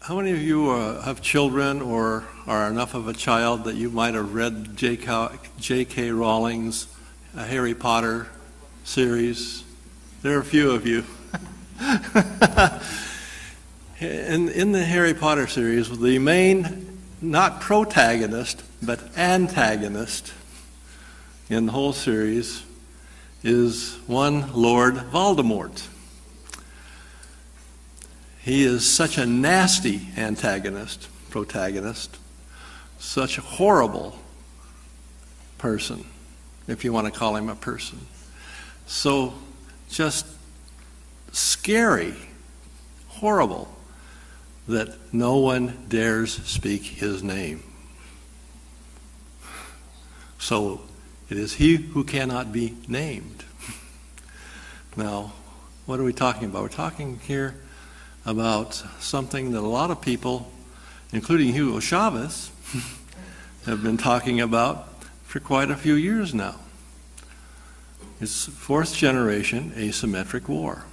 How many of you have children or are enough of a child that you might have read J.K. Rowling's Harry Potter series? There are a few of you. In the Harry Potter series, the main, not protagonist, but antagonist in the whole series is one Lord Voldemort. He is such a nasty protagonist, such a horrible person, if you want to call him a person. So just scary, horrible, that no one dares speak his name. So it is he who cannot be named. Now, what are we talking about? We're talking here about something that a lot of people, including Hugo Chavez, have been talking about for quite a few years now. It's fourth generation asymmetric war.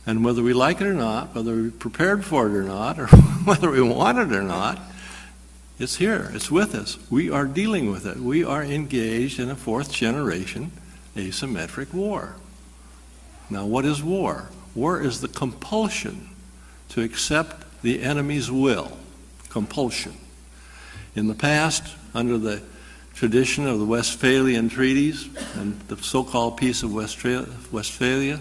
And whether we like it or not, whether we're prepared for it or not, or whether we want it or not, it's here, it's with us. We are dealing with it. We are engaged in a fourth generation asymmetric war. Now, what is war? War is the compulsion to accept the enemy's will. Compulsion. In the past, under the tradition of the Westphalian treaties and the so-called Peace of Westphalia,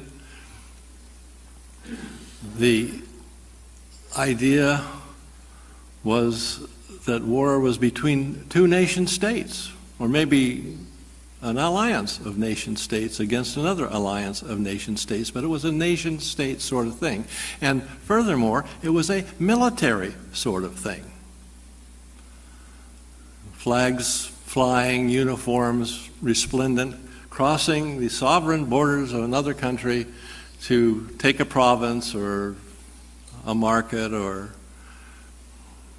the idea was that war was between two nation states, or maybe an alliance of nation states against another alliance of nation states, but it was a nation state sort of thing. And furthermore, it was a military sort of thing. Flags flying, uniforms resplendent, crossing the sovereign borders of another country to take a province or a market or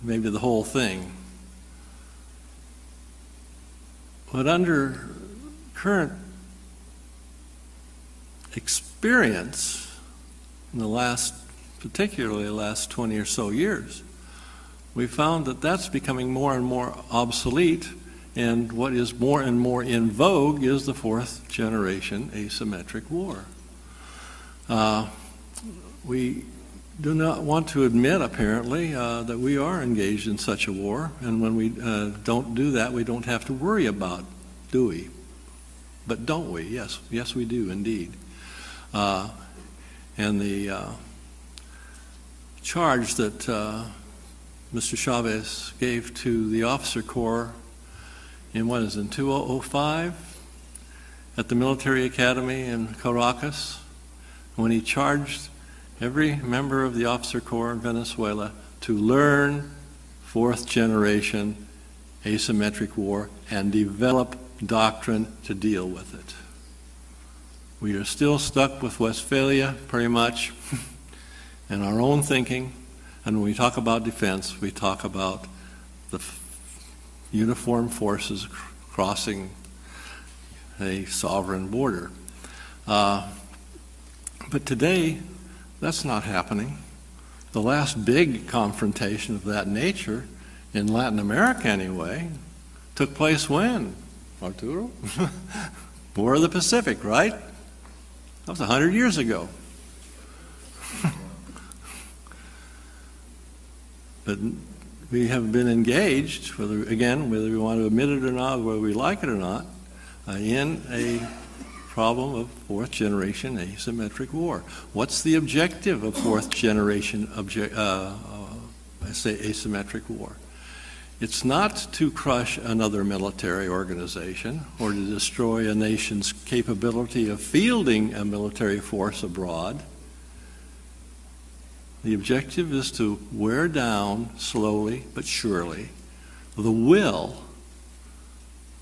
maybe the whole thing. But under current experience in the last, particularly the last 20 or so years, we found that that's becoming more and more obsolete, and what is more and more in vogue is the fourth generation asymmetric war. We do not want to admit, apparently, that we are engaged in such a war, and when we don't do that, we don't have to worry about it, do we? But don't we? Yes, yes we do indeed. And the charge that Mr. Chavez gave to the officer corps in 2005 at the military academy in Caracas, when he charged every member of the officer corps in Venezuela to learn fourth generation asymmetric war and develop doctrine to deal with it. We are still stuck with Westphalia, pretty much, and our own thinking. And when we talk about defense, we talk about the uniformed forces crossing a sovereign border. But today, that's not happening. The last big confrontation of that nature, in Latin America anyway, took place when? Arturo? War of the Pacific, right? That was 100 years ago. But we have been engaged, whether we want to admit it or not, whether we like it or not, in a problem of fourth generation asymmetric war. What's the objective of fourth generation asymmetric war? It's not to crush another military organization or to destroy a nation's capability of fielding a military force abroad. The objective is to wear down, slowly but surely, the will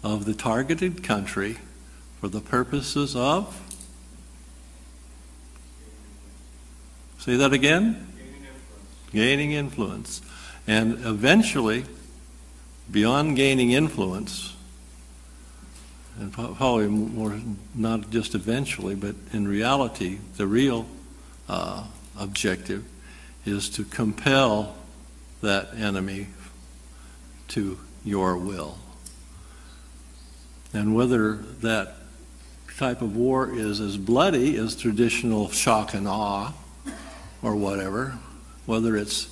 of the targeted country for the purposes of, say that again? Gaining influence. And eventually, beyond gaining influence, and probably more, not just eventually, but in reality, the real objective is to compel that enemy to your will. And whether that type of war is as bloody as traditional shock and awe or whatever, whether it's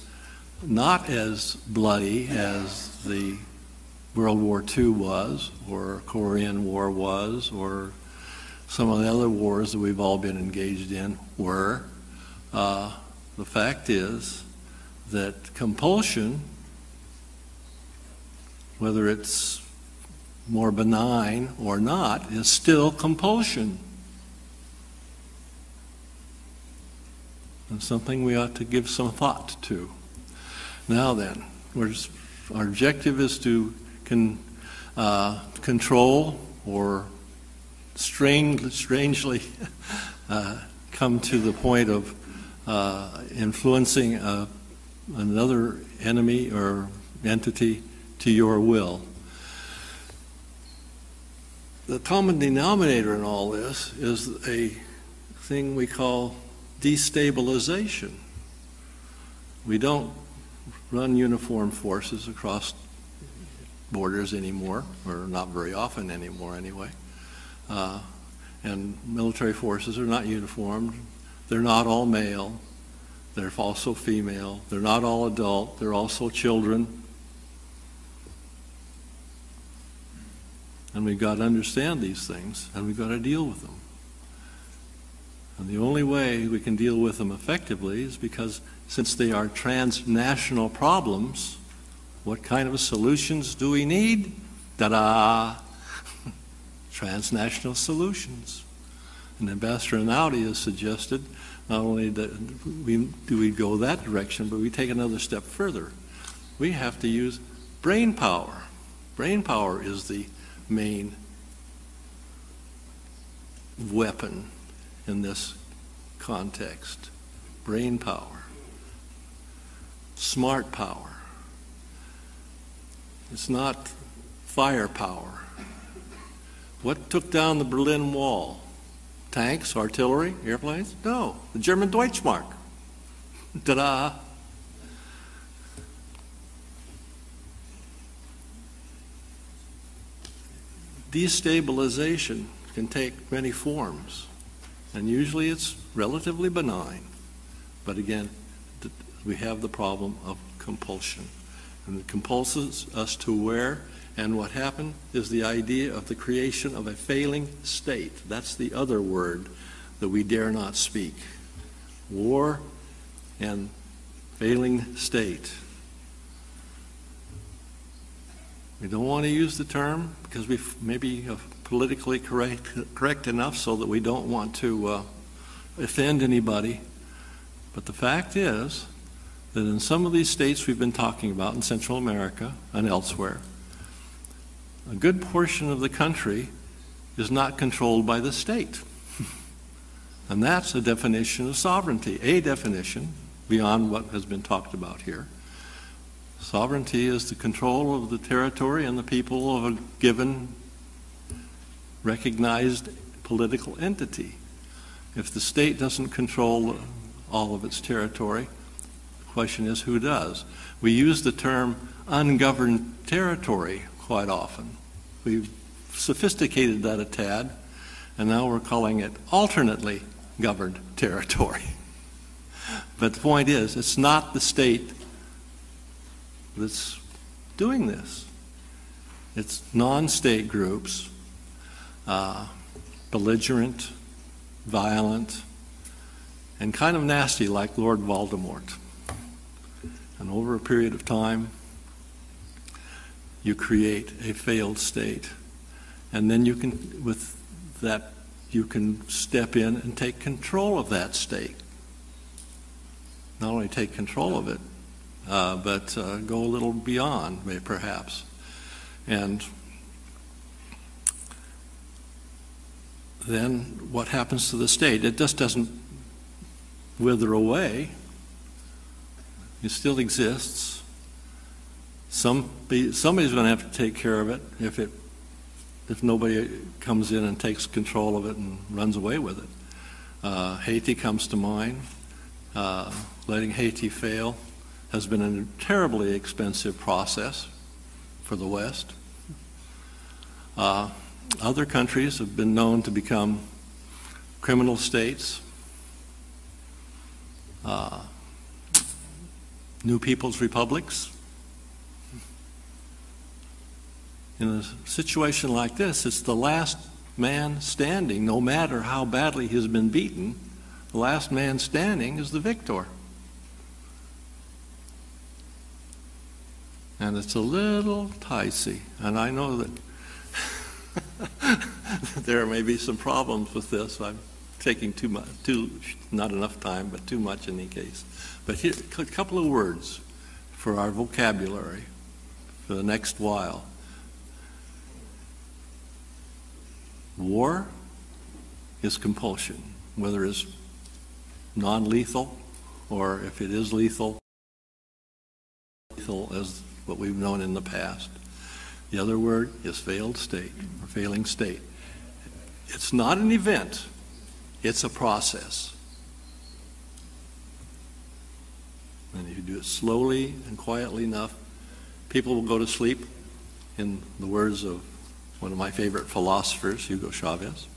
not as bloody as the World War II was, or Korean War was, or some of the other wars that we've all been engaged in were, the fact is that compulsion, whether it's more benign or not, is still compulsion. And something we ought to give some thought to. Now then, our objective is to control or strangely come to the point of influencing another enemy or entity to your will. The common denominator in all this is a thing we call destabilization. We don't run uniformed forces across borders anymore, or not very often anymore anyway. And military forces are not uniformed. They're not all male. They're also female. They're not all adult. They're also children. And we've got to understand these things, and we've got to deal with them. And the only way we can deal with them effectively is because, since they are transnational problems, what kind of solutions do we need? Ta-da! Transnational solutions. And Ambassador Naudi has suggested not only that we go that direction, but we take another step further. We have to use brain power. Brain power is the main weapon in this context. Brain power. Smart power. It's not firepower. What took down the Berlin Wall? Tanks, artillery, airplanes? No, the German Deutschmark. Ta-da! Destabilization can take many forms, and usually it's relatively benign. But again, we have the problem of compulsion. And it compulses us to where, and what happened is the idea of the creation of a failing state. That's the other word that we dare not speak. War and failing state. We don't want to use the term because we may be politically correct enough so that we don't want to offend anybody. But the fact is that in some of these states we've been talking about in Central America and elsewhere, a good portion of the country is not controlled by the state. And that's a definition of sovereignty, a definition beyond what has been talked about here. Sovereignty is the control of the territory and the people of a given recognized political entity. If the state doesn't control all of its territory, the question is who does? We use the term ungoverned territory quite often. We've sophisticated that a tad, and now we're calling it alternately governed territory. But the point is, it's not the state that's doing this. It's non-state groups, belligerent, violent, and kind of nasty like Lord Voldemort. And over a period of time, you create a failed state. And then you can, with that, you can step in and take control of that state. Not only take control of it, but go a little beyond, perhaps. And then what happens to the state? It just doesn't wither away. It still exists. Somebody's going to have to take care of it if nobody comes in and takes control of it and runs away with it. Haiti comes to mind. letting Haiti fail has been a terribly expensive process for the West. Other countries have been known to become criminal states, new people's republics. In a situation like this, it's the last man standing, no matter how badly he's been beaten, the last man standing is the victor. And it's a little dicey, and I know that there may be some problems with this. I'm taking too much, not enough time, but too much in any case. But here, a couple of words for our vocabulary for the next while. War is compulsion, whether it's non-lethal or if it is lethal as what we've known in the past. The other word is failed state or failing state. It's not an event, it's a process. And if you do it slowly and quietly enough, people will go to sleep, in the words of one of my favorite philosophers, Hugo Chavez.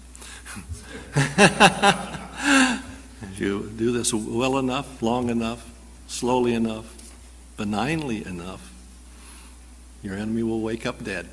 If you do this well enough, long enough, slowly enough, benignly enough, your enemy will wake up dead.